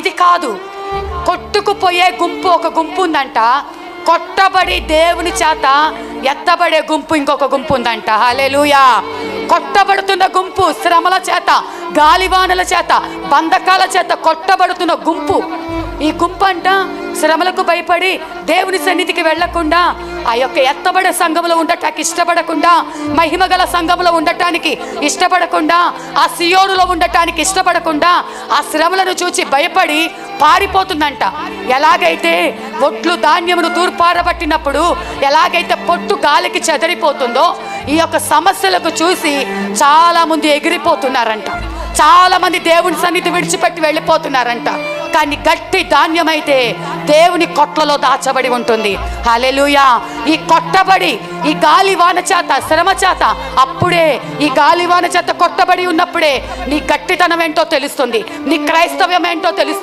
ఇది కాదు. కొట్టుకుపోయే గుంపు ఒక గుంపు ఉందంట, కొట్టబడి దేవుని చేత ఎత్తబడే గుంపు ఇంకొక గుంపు ఉందంట. హల్లెలూయా. కొట్టబడుతున్న గుంపు శ్రమల చేత, గాలివానల చేత, బంధకాల చేత కొట్టబడుతున్న గుంపు. ఈ గుంపు అంట శ్రమలకు భయపడి దేవుని సన్నిధికి వెళ్లకుండా, ఆ యొక్క ఎత్తబడే సంఘంలో ఉండటానికి ఇష్టపడకుండా, మహిమగల సంఘంలో ఉండటానికి ఇష్టపడకుండా, ఆ సియోనులో ఉండటానికి ఇష్టపడకుండా, ఆ శ్రమలను చూచి భయపడి పారిపోతుందంట. ఎలాగైతే ఒడ్లు ధాన్యమును తూర్పారబట్టినప్పుడు ఎలాగైతే పొట్టు గాలికి చెదరిపోతుందో, ఈ యొక్క సమస్యలకు చూసి చాలా మంది ఎగిరిపోతున్నారంట. చాలా మంది దేవుని సన్నిధి విడిచిపెట్టి వెళ్ళిపోతున్నారంట. కానీ గట్టి ధాన్యం అయితే దేవుని కొట్లలో దాచబడి ఉంటుంది. హల్లెలూయా. ఈ కొట్టబడి ఈ గాలివాన చేత, శ్రమ చేత, అప్పుడే ఈ గాలివాన చేత కొట్టబడి ఉన్నప్పుడే నీ గట్టితనం ఏంటో తెలుస్తుంది, నీ క్రైస్తవ్యం ఏంటో తెలుస్తుంది.